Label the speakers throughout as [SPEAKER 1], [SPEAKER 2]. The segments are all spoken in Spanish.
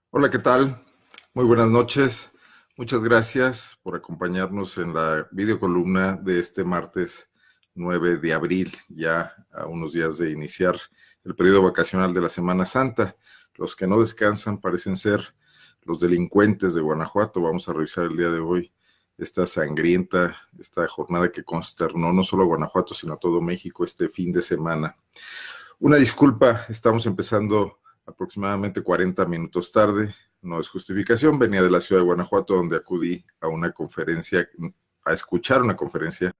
[SPEAKER 1] Hola, ¿qué tal? Muy buenas noches. Muchas gracias por acompañarnos en la videocolumna de este martes 9 de abril, ya a unos días de iniciar el periodo vacacional de la Semana Santa. Los que no descansan parecen ser los delincuentes de Guanajuato. Vamos a revisar el día de hoy esta sangrienta, esta jornada que consternó no solo a Guanajuato, sino a todo México este fin de semana. Una disculpa, estamos empezando aproximadamente 40 minutos tarde, no es justificación, venía de la ciudad de Guanajuato donde acudí a una conferencia, a escuchar una conferencia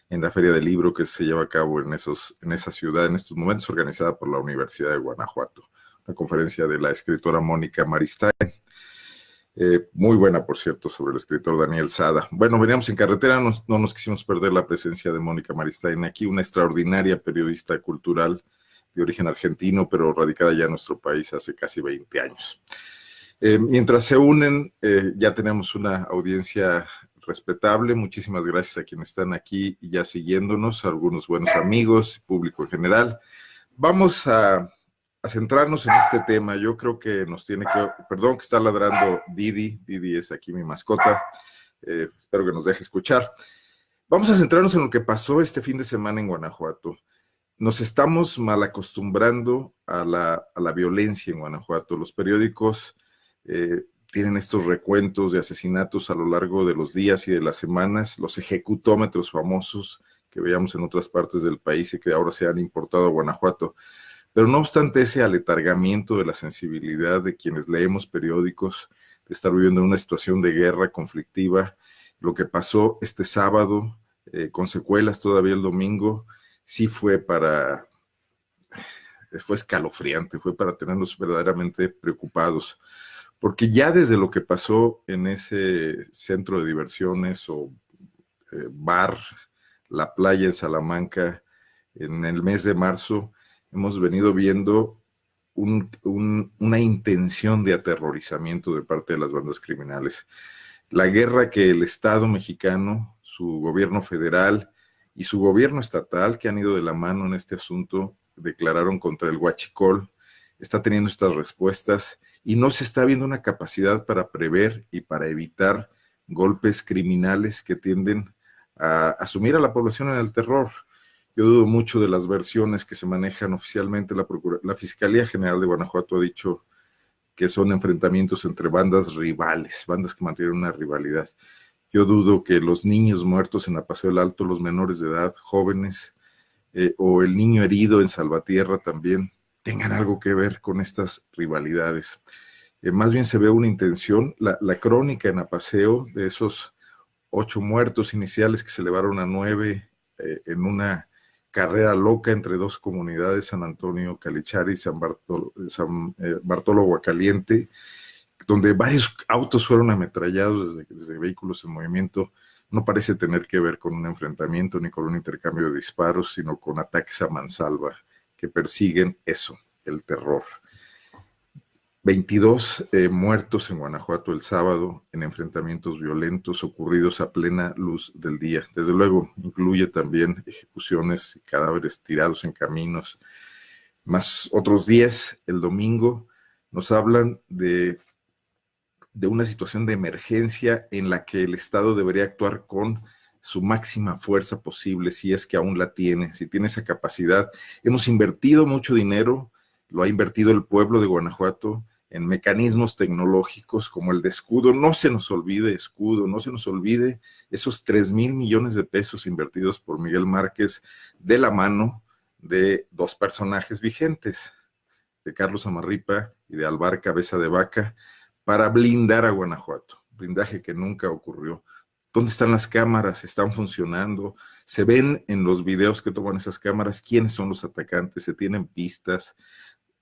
[SPEAKER 1] en la Feria del Libro que se lleva a cabo en esa ciudad en estos momentos, organizada por la Universidad de Guanajuato, una conferencia de la escritora Mónica Maristain. Muy buena, por cierto, sobre el escritor Daniel Sada. Bueno, veníamos en carretera, no nos quisimos perder la presencia de Mónica Maristain aquí, una extraordinaria periodista cultural de origen argentino, pero radicada ya en nuestro país hace casi 20 años. Mientras se unen, ya tenemos una audiencia respetable. Muchísimas gracias a quienes están aquí ya siguiéndonos, a algunos buenos amigos, público en general. Vamos a centrarnos en este tema. Yo creo que nos tiene que, perdón que está ladrando Didi, Didi es aquí mi mascota, espero que nos deje escuchar. Vamos a centrarnos en lo que pasó este fin de semana en Guanajuato. Nos estamos mal acostumbrando a la violencia en Guanajuato. Los periódicos tienen estos recuentos de asesinatos a lo largo de los días y de las semanas, los ejecutómetros famosos que veíamos en otras partes del país y que ahora se han importado a Guanajuato. Pero no obstante ese aletargamiento de la sensibilidad de quienes leemos periódicos, de estar viviendo en una situación de guerra conflictiva, lo que pasó este sábado, con secuelas todavía el domingo, sí fue escalofriante, fue para tenernos verdaderamente preocupados, porque ya desde lo que pasó en ese centro de diversiones o bar, la playa en Salamanca, en el mes de marzo, hemos venido viendo una intención de aterrorizamiento de parte de las bandas criminales. La guerra que el Estado mexicano, su gobierno federal y su gobierno estatal, que han ido de la mano en este asunto, declararon contra el huachicol, está teniendo estas respuestas y no se está viendo una capacidad para prever y para evitar golpes criminales que tienden a sumir a la población en el terror. Yo dudo mucho de las versiones que se manejan oficialmente. La Fiscalía General de Guanajuato ha dicho que son enfrentamientos entre bandas rivales, bandas que mantienen una rivalidad. Yo dudo que los niños muertos en la Paseo del Alto, los menores de edad, jóvenes, o el niño herido en Salvatierra también tengan algo que ver con estas rivalidades. Más bien se ve una intención, la crónica en Apaseo de esos 8 muertos iniciales que se elevaron a 9 en una carrera loca entre dos comunidades, San Antonio Calichari y San Bartolo Aguacaliente, donde varios autos fueron ametrallados desde vehículos en movimiento. No parece tener que ver con un enfrentamiento ni con un intercambio de disparos, sino con ataques a mansalva que persiguen eso, el terror. 22 muertos en Guanajuato el sábado en enfrentamientos violentos ocurridos a plena luz del día. Desde luego, incluye también ejecuciones y cadáveres tirados en caminos. Más otros 10 el domingo nos hablan de una situación de emergencia en la que el Estado debería actuar con su máxima fuerza posible, si es que aún la tiene, si tiene esa capacidad. Hemos invertido mucho dinero, lo ha invertido el pueblo de Guanajuato en mecanismos tecnológicos como el de Escudo. No se nos olvide Escudo, no se nos olvide esos 3,000 millones de pesos invertidos por Miguel Márquez de la mano de dos personajes vigentes, de Carlos Amarripa y de Alvar Cabeza de Vaca, para blindar a Guanajuato, blindaje que nunca ocurrió. ¿Dónde están las cámaras? ¿Están funcionando? ¿Se ven en los videos que toman esas cámaras quiénes son los atacantes? ¿Se tienen pistas?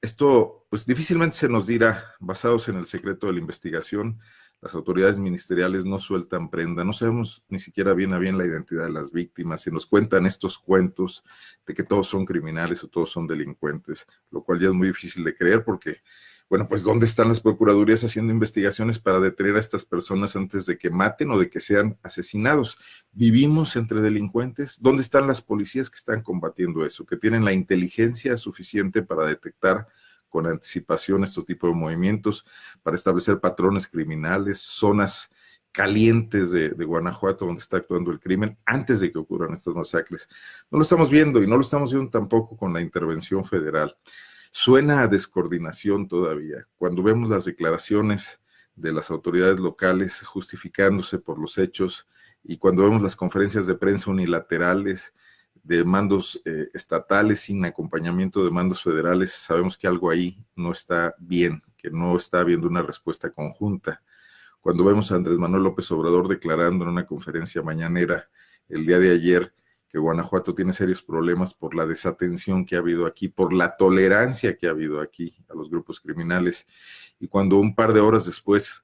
[SPEAKER 1] Esto, pues difícilmente se nos dirá, basados en el secreto de la investigación, las autoridades ministeriales no sueltan prenda, no sabemos ni siquiera bien a bien la identidad de las víctimas, se nos cuentan estos cuentos de que todos son criminales o todos son delincuentes, lo cual ya es muy difícil de creer porque, bueno, pues ¿dónde están las procuradurías haciendo investigaciones para detener a estas personas antes de que maten o de que sean asesinados? ¿Vivimos entre delincuentes? ¿Dónde están las policías que están combatiendo eso, que tienen la inteligencia suficiente para detectar con anticipación este tipo de movimientos para establecer patrones criminales, zonas calientes de Guanajuato donde está actuando el crimen antes de que ocurran estas masacres. No lo estamos viendo y no lo estamos viendo tampoco con la intervención federal. Suena a descoordinación todavía. Cuando vemos las declaraciones de las autoridades locales justificándose por los hechos y cuando vemos las conferencias de prensa unilaterales de mandos estatales sin acompañamiento de mandos federales, sabemos que algo ahí no está bien, que no está habiendo una respuesta conjunta. Cuando vemos a Andrés Manuel López Obrador declarando en una conferencia mañanera el día de ayer que Guanajuato tiene serios problemas por la desatención que ha habido aquí, por la tolerancia que ha habido aquí a los grupos criminales, y cuando un par de horas después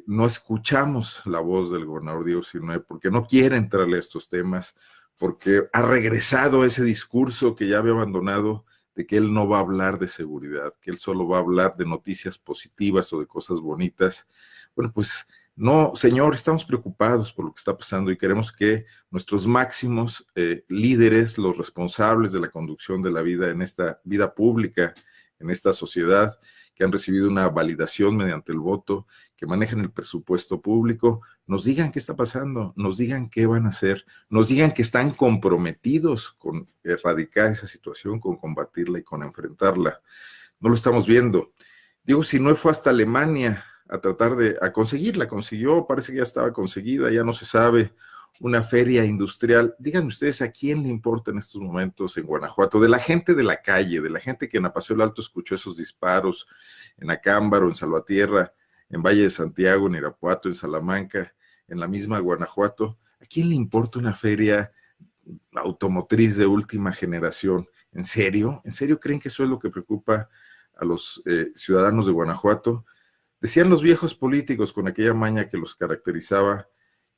[SPEAKER 1] no escuchamos la voz del gobernador Diego Sinue porque no quiere entrarle a estos temas, porque ha regresado a ese discurso que ya había abandonado de que él no va a hablar de seguridad, que él solo va a hablar de noticias positivas o de cosas bonitas. Bueno, pues no, señor, estamos preocupados por lo que está pasando y queremos que nuestros máximos líderes, los responsables de la conducción de la vida en esta vida pública, en esta sociedad, que han recibido una validación mediante el voto, que manejan el presupuesto público, nos digan qué está pasando, nos digan qué van a hacer, nos digan que están comprometidos con erradicar esa situación, con combatirla y con enfrentarla. No lo estamos viendo. Digo, si no fue hasta Alemania a tratar a conseguirla, consiguió, parece que ya estaba conseguida, ya no se sabe, una feria industrial. Díganme ustedes, ¿a quién le importa en estos momentos en Guanajuato? De la gente de la calle, de la gente que en Apaseo del Alto escuchó esos disparos, en Acámbaro, en Salvatierra, en Valle de Santiago, en Irapuato, en Salamanca, en la misma Guanajuato. ¿A quién le importa una feria automotriz de última generación? ¿En serio? ¿En serio creen que eso es lo que preocupa a los ciudadanos de Guanajuato? Decían los viejos políticos con aquella maña que los caracterizaba,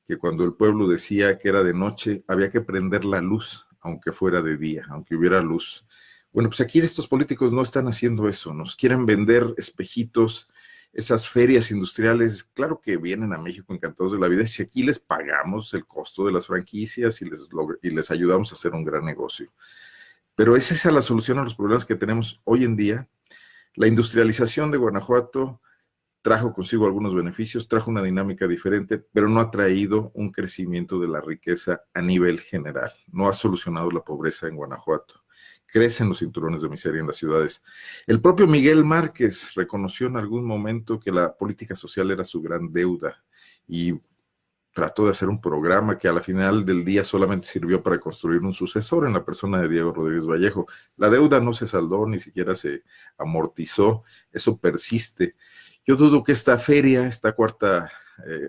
[SPEAKER 1] que cuando el pueblo decía que era de noche, había que prender la luz, aunque fuera de día, aunque hubiera luz. Bueno, pues aquí estos políticos no están haciendo eso, nos quieren vender espejitos, esas ferias industriales, claro que vienen a México encantados de la vida, si aquí les pagamos el costo de las franquicias y les ayudamos a hacer un gran negocio. Pero ¿es esa la solución a los problemas que tenemos hoy en día? La industrialización de Guanajuato trajo consigo algunos beneficios, trajo una dinámica diferente, pero no ha traído un crecimiento de la riqueza a nivel general. No ha solucionado la pobreza en Guanajuato. Crecen los cinturones de miseria en las ciudades. El propio Miguel Márquez reconoció en algún momento que la política social era su gran deuda y trató de hacer un programa que a la final del día solamente sirvió para construir un sucesor en la persona de Diego Rodríguez Vallejo. La deuda no se saldó, ni siquiera se amortizó, eso persiste. Yo dudo que esta feria, esta cuarta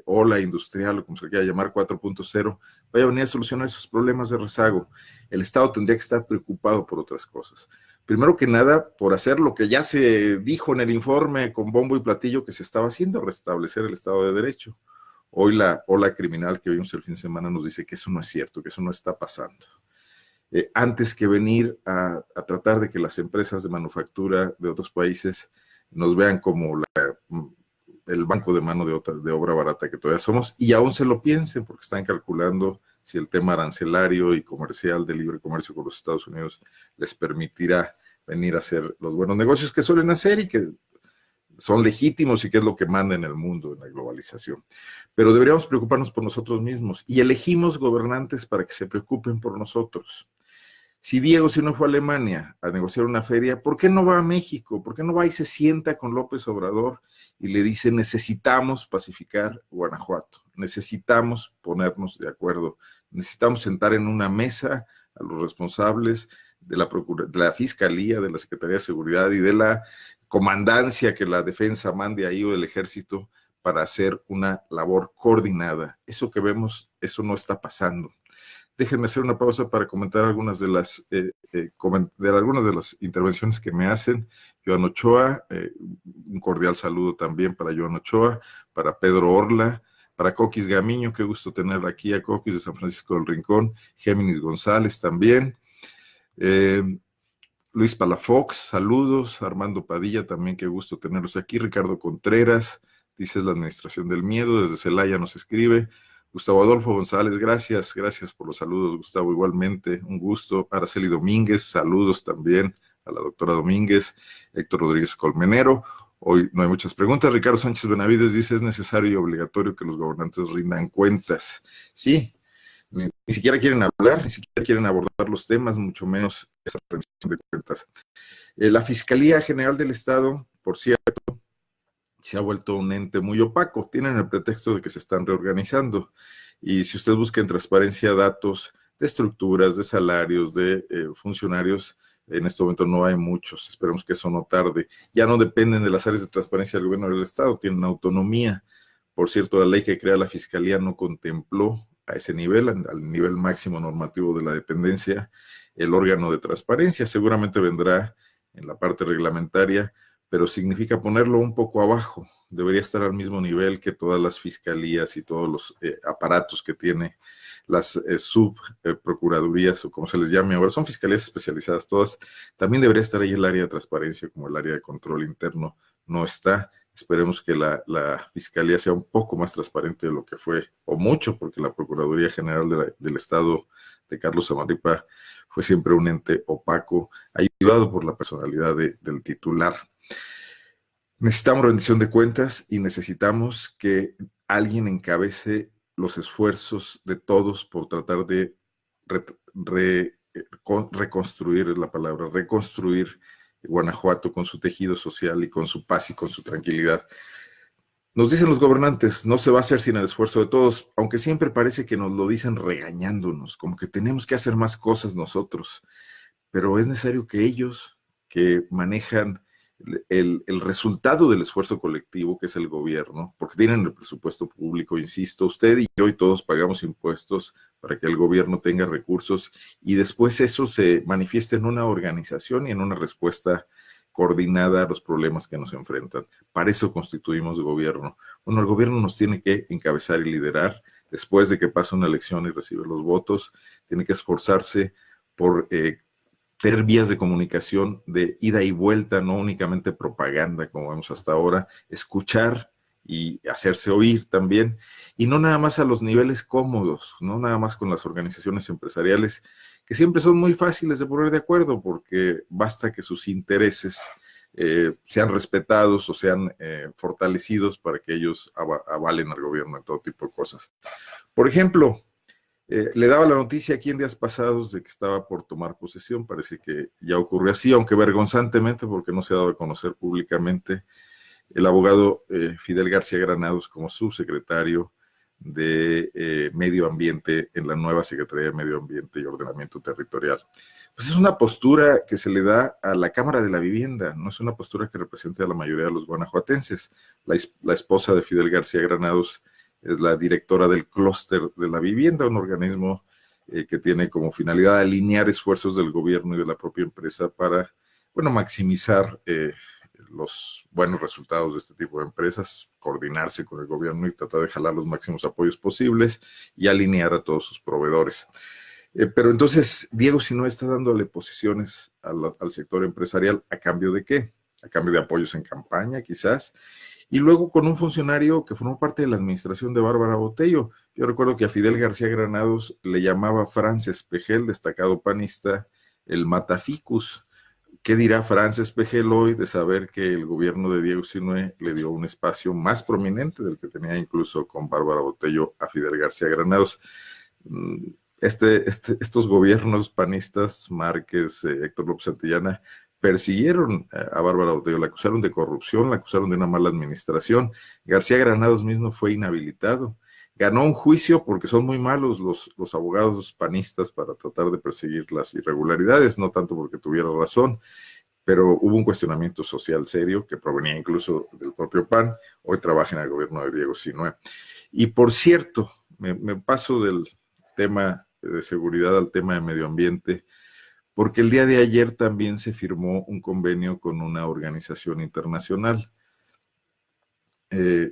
[SPEAKER 1] ola industrial, o como se quiera llamar, 4.0, vaya a venir a solucionar esos problemas de rezago. El Estado tendría que estar preocupado por otras cosas. Primero que nada, por hacer lo que ya se dijo en el informe con bombo y platillo que se estaba haciendo, restablecer el Estado de Derecho. Hoy la ola criminal que vimos el fin de semana nos dice que eso no es cierto, que eso no está pasando. Antes que venir a tratar de que las empresas de manufactura de otros países nos vean como el banco de mano de obra barata que todavía somos, y aún se lo piensen porque están calculando si el tema arancelario y comercial de libre comercio con los Estados Unidos les permitirá venir a hacer los buenos negocios que suelen hacer y que son legítimos y que es lo que manda en el mundo, en la globalización. Pero deberíamos preocuparnos por nosotros mismos y elegimos gobernantes para que se preocupen por nosotros. Si Diego no fue a Alemania a negociar una feria, ¿por qué no va a México? ¿Por qué no va y se sienta con López Obrador y le dice necesitamos pacificar Guanajuato, necesitamos ponernos de acuerdo, necesitamos sentar en una mesa a los responsables de la Fiscalía, de la Secretaría de Seguridad y de la comandancia que la defensa mande ahí o del ejército para hacer una labor coordinada? Eso que vemos, eso no está pasando. Déjenme hacer una pausa para comentar algunas de las intervenciones que me hacen. Joan Ochoa, un cordial saludo también para Joan Ochoa, para Pedro Orla, para Coquis Gamiño, qué gusto tener aquí a Coquis de San Francisco del Rincón, Géminis González también, Luis Palafox, saludos, Armando Padilla también, qué gusto tenerlos aquí, Ricardo Contreras, dice la Administración del Miedo, desde Celaya nos escribe, Gustavo Adolfo González, gracias por los saludos, Gustavo, igualmente, un gusto. Araceli Domínguez, saludos también a la doctora Domínguez, Héctor Rodríguez Colmenero. Hoy no hay muchas preguntas. Ricardo Sánchez Benavides dice, es necesario y obligatorio que los gobernantes rindan cuentas. Sí, ni siquiera quieren hablar, ni siquiera quieren abordar los temas, mucho menos esa rendición de cuentas. La Fiscalía General del Estado, por cierto, se ha vuelto un ente muy opaco. Tienen el pretexto de que se están reorganizando. Y si usted busca en transparencia datos de estructuras, de salarios, de funcionarios, en este momento no hay muchos. Esperemos que eso no tarde. Ya no dependen de las áreas de transparencia del gobierno del Estado, tienen autonomía. Por cierto, la ley que crea la Fiscalía no contempló a ese nivel, al nivel máximo normativo de la dependencia, el órgano de transparencia. Seguramente vendrá en la parte reglamentaria, pero significa ponerlo un poco abajo. Debería estar al mismo nivel que todas las fiscalías y todos los aparatos que tiene las subprocuradurías o como se les llame ahora. Son fiscalías especializadas todas. También debería estar ahí el área de transparencia como el área de control interno. No está. Esperemos que la fiscalía sea un poco más transparente de lo que fue, o mucho, porque la Procuraduría General del Estado de Carlos Zamarripa fue siempre un ente opaco, ayudado por la personalidad del titular. Necesitamos rendición de cuentas y necesitamos que alguien encabece los esfuerzos de todos por tratar de reconstruir, es la palabra, reconstruir Guanajuato con su tejido social y con su paz y con su tranquilidad. Nos dicen los gobernantes, no se va a hacer sin el esfuerzo de todos, aunque siempre parece que nos lo dicen regañándonos, como que tenemos que hacer más cosas nosotros, pero es necesario que ellos, que manejan el resultado del esfuerzo colectivo, que es el gobierno, porque tienen el presupuesto público, insisto, usted y yo y todos pagamos impuestos para que el gobierno tenga recursos y después eso se manifieste en una organización y en una respuesta coordinada a los problemas que nos enfrentan. Para eso constituimos gobierno. Bueno, el gobierno nos tiene que encabezar y liderar. Después de que pasa una elección y recibe los votos, tiene que esforzarse por tener vías de comunicación de ida y vuelta, no únicamente propaganda como vemos hasta ahora, escuchar y hacerse oír también, y no nada más a los niveles cómodos, no nada más con las organizaciones empresariales, que siempre son muy fáciles de poner de acuerdo, porque basta que sus intereses sean respetados o sean fortalecidos para que ellos avalen al gobierno en todo tipo de cosas. Por ejemplo, le daba la noticia aquí en días pasados de que estaba por tomar posesión, parece que ya ocurrió así, aunque vergonzantemente porque no se ha dado a conocer públicamente, el abogado Fidel García Granados como subsecretario de Medio Ambiente en la nueva Secretaría de Medio Ambiente y Ordenamiento Territorial. Pues es una postura que se le da a la Cámara de la Vivienda, no es una postura que represente a la mayoría de los guanajuatenses. La esposa de Fidel García Granados es la directora del Clúster de la Vivienda, un organismo que tiene como finalidad alinear esfuerzos del gobierno y de la propia empresa para, bueno, maximizar los buenos resultados de este tipo de empresas, coordinarse con el gobierno y tratar de jalar los máximos apoyos posibles y alinear a todos sus proveedores. Pero entonces, Diego Sinue está dándole posiciones al sector empresarial, ¿a cambio de qué? A cambio de apoyos en campaña, quizás, y luego con un funcionario que formó parte de la administración de Bárbara Botello. Yo recuerdo que a Fidel García Granados le llamaba Franz Espejel, destacado panista, el Mataficus. ¿Qué dirá Franz Espejel hoy de saber que el gobierno de Diego Sinue le dio un espacio más prominente del que tenía incluso con Bárbara Botello a Fidel García Granados? Estos gobiernos panistas, Márquez, Héctor López Santillana, persiguieron a Bárbara Botello, la acusaron de corrupción, la acusaron de una mala administración. García Granados mismo fue inhabilitado. Ganó un juicio porque son muy malos los abogados panistas para tratar de perseguir las irregularidades, no tanto porque tuviera razón, pero hubo un cuestionamiento social serio que provenía incluso del propio PAN. Hoy trabaja en el gobierno de Diego Sinue. Y por cierto, me paso del tema de seguridad al tema de medio ambiente, porque el día de ayer también se firmó un convenio con una organización internacional,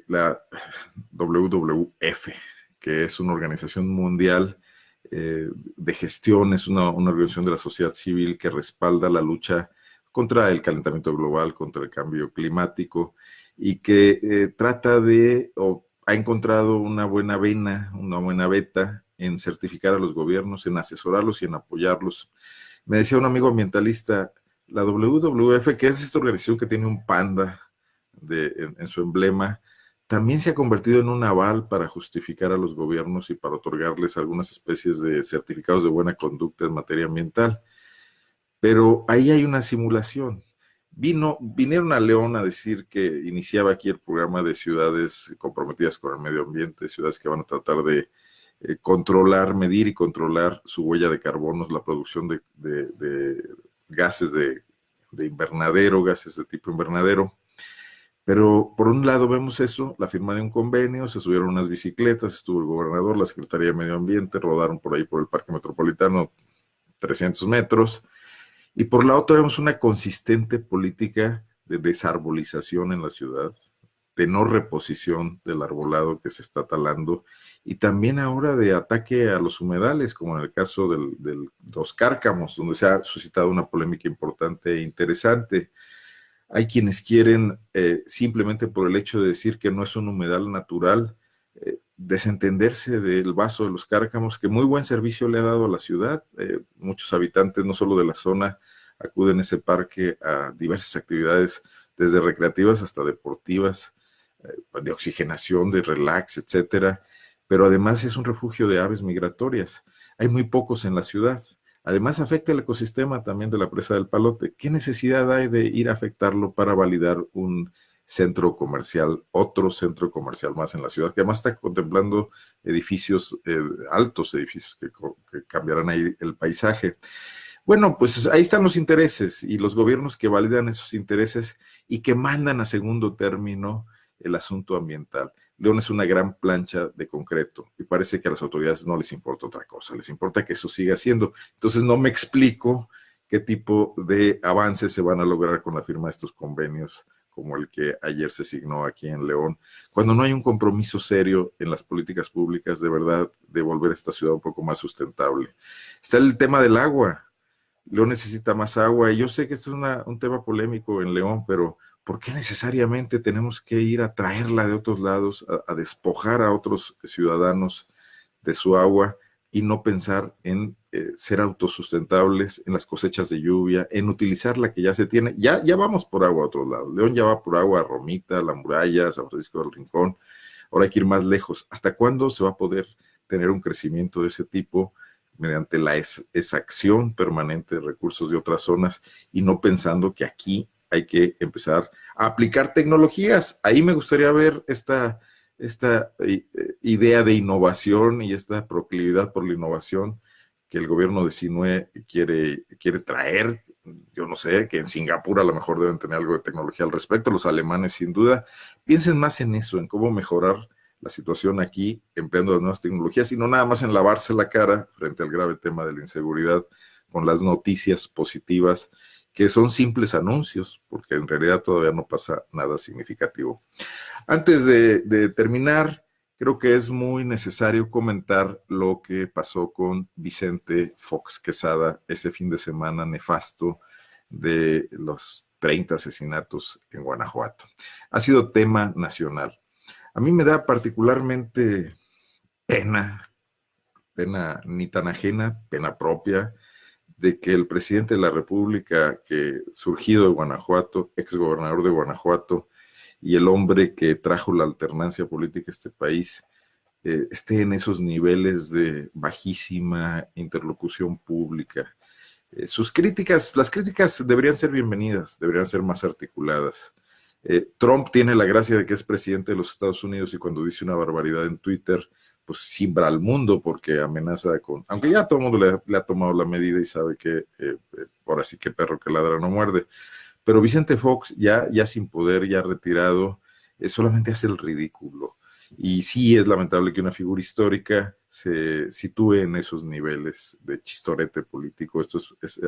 [SPEAKER 1] la WWF, que es una organización mundial de gestión, es una organización de la sociedad civil que respalda la lucha contra el calentamiento global, contra el cambio climático, y que trata de, o ha encontrado una buena vena, una buena beta en certificar a los gobiernos, en asesorarlos y en apoyarlos. Me decía un amigo ambientalista, la WWF, que es esta organización que tiene un panda en su emblema, también se ha convertido en un aval para justificar a los gobiernos y para otorgarles algunas especies de certificados de buena conducta en materia ambiental. Pero ahí hay una simulación. Vinieron a León a decir que iniciaba aquí el programa de ciudades comprometidas con el medio ambiente, ciudades que van a tratar de controlar, medir y controlar su huella de carbono, la producción de gases de invernadero, gases de tipo invernadero. Pero por un lado vemos eso, la firma de un convenio, se subieron unas bicicletas, estuvo el gobernador, la Secretaría de Medio Ambiente, rodaron por ahí por el Parque Metropolitano 300 metros, y por la otra vemos una consistente política de desarbolización en la ciudad, de no reposición del arbolado que se está talando, y también ahora de ataque a los humedales, como en el caso de los cárcamos, donde se ha suscitado una polémica importante e interesante. Hay quienes quieren, simplemente por el hecho de decir que no es un humedal natural, desentenderse del vaso de los cárcamos, que muy buen servicio le ha dado a la ciudad. Muchos habitantes, no solo de la zona, acuden a ese parque a diversas actividades, desde recreativas hasta deportivas, de oxigenación, de relax, etcétera. Pero además es un refugio de aves migratorias. Hay muy pocos en la ciudad. Además afecta el ecosistema también de la presa del Palote. ¿Qué necesidad hay de ir a afectarlo para validar un centro comercial, otro centro comercial más en la ciudad, que además está contemplando edificios, altos edificios que cambiarán ahí el paisaje? Bueno, pues ahí están los intereses y los gobiernos que validan esos intereses y que mandan a segundo término el asunto ambiental. León es una gran plancha de concreto y parece que a las autoridades no les importa otra cosa, les importa que eso siga siendo. Entonces no me explico qué tipo de avances se van a lograr con la firma de estos convenios como el que ayer se signó aquí en León, cuando no hay un compromiso serio en las políticas públicas de verdad de volver a esta ciudad un poco más sustentable. Está el tema del agua. León necesita más agua y yo sé que esto es un tema polémico en León, pero ¿por qué necesariamente tenemos que ir a traerla de otros lados, a despojar a otros ciudadanos de su agua y no pensar en ser autosustentables en las cosechas de lluvia, en utilizar la que ya se tiene? Ya vamos por agua a otros lados. León ya va por agua a Romita, La Muralla, San Francisco del Rincón. Ahora hay que ir más lejos. ¿Hasta cuándo se va a poder tener un crecimiento de ese tipo mediante la exacción permanente de recursos de otras zonas y no pensando que aquí hay que empezar a aplicar tecnologías? Ahí me gustaría ver esta idea de innovación y esta proclividad por la innovación que el gobierno de Sinue quiere traer. Yo no sé, que en Singapur a lo mejor deben tener algo de tecnología al respecto, los alemanes sin duda. Piensen más en eso, en cómo mejorar la situación aquí empleando las nuevas tecnologías y no nada más en lavarse la cara frente al grave tema de la inseguridad con las noticias positivas que son simples anuncios, porque en realidad todavía no pasa nada significativo. Antes de terminar, creo que es muy necesario comentar lo que pasó con Vicente Fox Quesada ese fin de semana nefasto de los 30 asesinatos en Guanajuato. Ha sido tema nacional. A mí me da particularmente pena ni tan ajena, pena propia, de que el presidente de la República, que surgido de Guanajuato, exgobernador de Guanajuato, y el hombre que trajo la alternancia política a este país, esté en esos niveles de bajísima interlocución pública. Las críticas deberían ser bienvenidas, deberían ser más articuladas. Trump tiene la gracia de que es presidente de los Estados Unidos y cuando dice una barbaridad en Twitter, pues simbra al mundo porque amenaza con, aunque ya todo el mundo le ha tomado la medida y sabe que ahora sí que perro que ladra no muerde, pero Vicente Fox ya sin poder, ya retirado, solamente hace el ridículo. Y sí es lamentable que una figura histórica se sitúe en esos niveles de chistorete político. Esto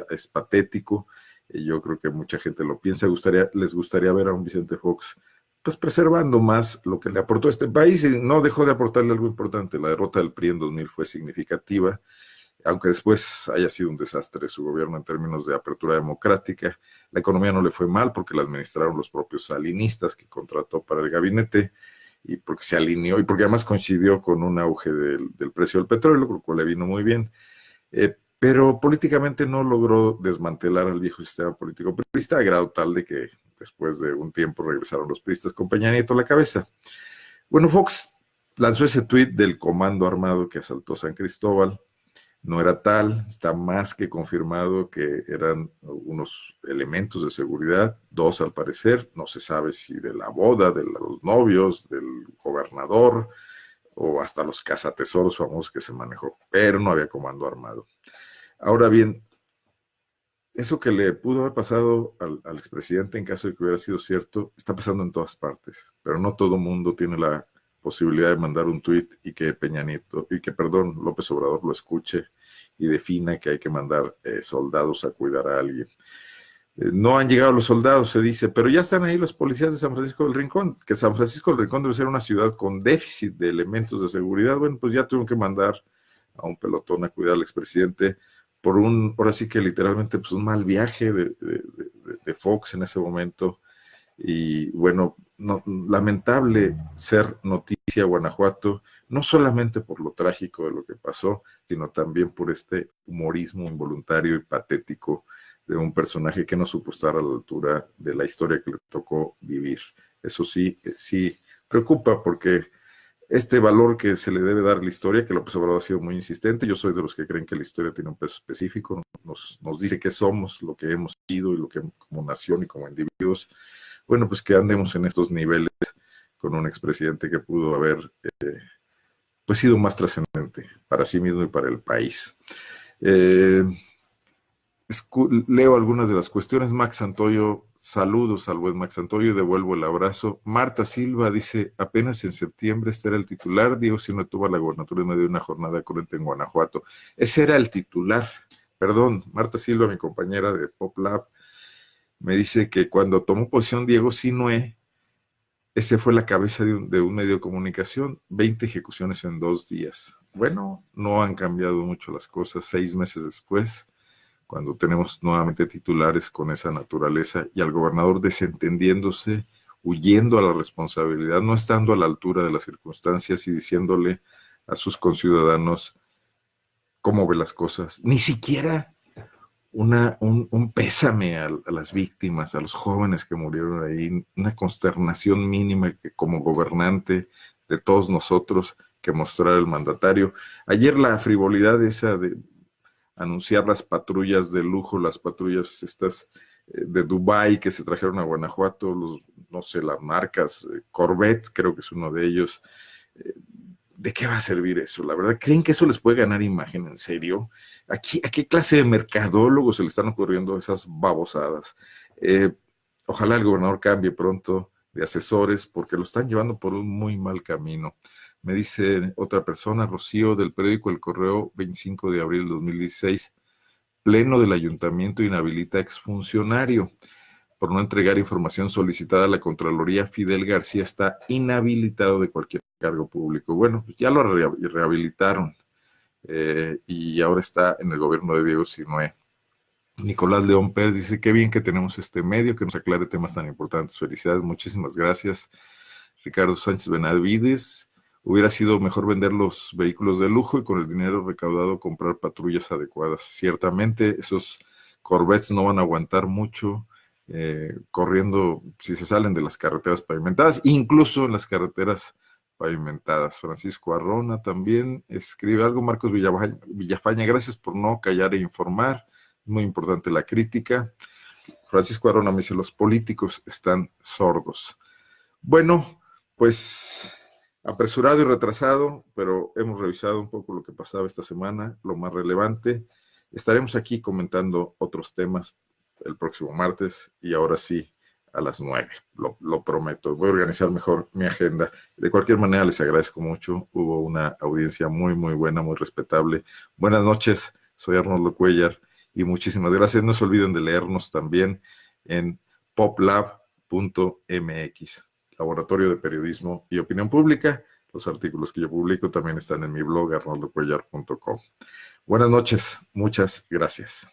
[SPEAKER 1] es patético. Yo creo que mucha gente lo piensa. Les gustaría ver a un Vicente Fox pues preservando más lo que le aportó a este país y no dejó de aportarle algo importante. La derrota del PRI en 2000 fue significativa, aunque después haya sido un desastre su gobierno en términos de apertura democrática. La economía no le fue mal porque la administraron los propios salinistas que contrató para el gabinete y porque se alineó y porque además coincidió con un auge del precio del petróleo, lo cual le vino muy bien. pero políticamente no logró desmantelar al viejo sistema político priista, a grado tal de que después de un tiempo regresaron los priistas con Peña Nieto a la cabeza. Bueno, Fox lanzó ese tuit del comando armado que asaltó San Cristóbal. No era tal, está más que confirmado que eran unos elementos de seguridad, dos al parecer, no se sabe si de la boda, de los novios, del gobernador o hasta los cazatesoros famosos que se manejó, pero no había comando armado. Ahora bien, eso que le pudo haber pasado al expresidente en caso de que hubiera sido cierto, está pasando en todas partes, pero no todo mundo tiene la posibilidad de mandar un tuit y que Peña Nieto, López Obrador lo escuche y defina que hay que mandar soldados a cuidar a alguien. No han llegado los soldados, se dice, pero ya están ahí los policías de San Francisco del Rincón, que San Francisco del Rincón debe ser una ciudad con déficit de elementos de seguridad. Bueno, pues ya tuvieron que mandar a un pelotón a cuidar al expresidente por ahora sí que literalmente pues un mal viaje de Fox en ese momento. Y bueno, lamentable ser noticia Guanajuato, no solamente por lo trágico de lo que pasó, sino también por este humorismo involuntario y patético de un personaje que no supo estar a la altura de la historia que le tocó vivir. Eso sí, sí preocupa porque este valor que se le debe dar a la historia, que López Obrador ha sido muy insistente, yo soy de los que creen que la historia tiene un peso específico, nos dice qué somos, lo que hemos sido y lo que como nación y como individuos. Bueno, pues que andemos en estos niveles con un expresidente que pudo haber pues sido más trascendente para sí mismo y para el país. Leo algunas de las cuestiones. Max Santoyo, saludos al buen Max Santoyo y devuelvo el abrazo. Marta Silva dice, apenas en septiembre este era el titular, Diego Sinue tuvo la gobernatura en medio de una jornada cruenta en Guanajuato. Ese era el titular, perdón, Marta Silva, mi compañera de Pop Lab, me dice que cuando tomó posición Diego Sinue, ese fue la cabeza de un medio de comunicación, 20 ejecuciones en 2 días. Bueno, no han cambiado mucho las cosas 6 meses después, cuando tenemos nuevamente titulares con esa naturaleza y al gobernador desentendiéndose, huyendo a la responsabilidad, no estando a la altura de las circunstancias y diciéndole a sus conciudadanos cómo ve las cosas. Ni siquiera un pésame a las víctimas, a los jóvenes que murieron ahí, una consternación mínima que como gobernante de todos nosotros que mostrar el mandatario. Ayer la frivolidad esa de anunciar las patrullas de lujo, las patrullas estas de Dubái que se trajeron a Guanajuato, no sé, las marcas, Corvette creo que es uno de ellos. ¿De qué va a servir eso? La verdad, ¿creen que eso les puede ganar imagen? ¿En serio? ¿A qué clase de mercadólogos se le están ocurriendo esas babosadas? Ojalá el gobernador cambie pronto de asesores porque lo están llevando por un muy mal camino. Me dice otra persona, Rocío, del periódico El Correo, 25 de abril de 2016, pleno del ayuntamiento inhabilita exfuncionario por no entregar información solicitada a la Contraloría. Fidel García está inhabilitado de cualquier cargo público. Bueno, pues ya lo rehabilitaron y ahora está en el gobierno de Diego Sinue. Nicolás León Pérez dice, qué bien que tenemos este medio que nos aclare temas tan importantes. Felicidades, muchísimas gracias. Ricardo Sánchez Benavides, hubiera sido mejor vender los vehículos de lujo y con el dinero recaudado comprar patrullas adecuadas. Ciertamente esos Corvettes no van a aguantar mucho corriendo si se salen de las carreteras pavimentadas, incluso en las carreteras pavimentadas. Francisco Arrona también escribe algo. Marcos Villafaña, gracias por no callar e informar. Muy importante la crítica. Francisco Arrona me dice, los políticos están sordos. Bueno, pues apresurado y retrasado, pero hemos revisado un poco lo que pasaba esta semana, lo más relevante. Estaremos aquí comentando otros temas el próximo martes y ahora sí a las 9, lo prometo. Voy a organizar mejor mi agenda. De cualquier manera, les agradezco mucho. Hubo una audiencia muy, muy buena, muy respetable. Buenas noches, soy Arnoldo Cuellar y muchísimas gracias. No se olviden de leernos también en poplab.mx, Laboratorio de Periodismo y Opinión Pública. Los artículos que yo publico también están en mi blog arnoldocuellar.com. Buenas noches, muchas gracias.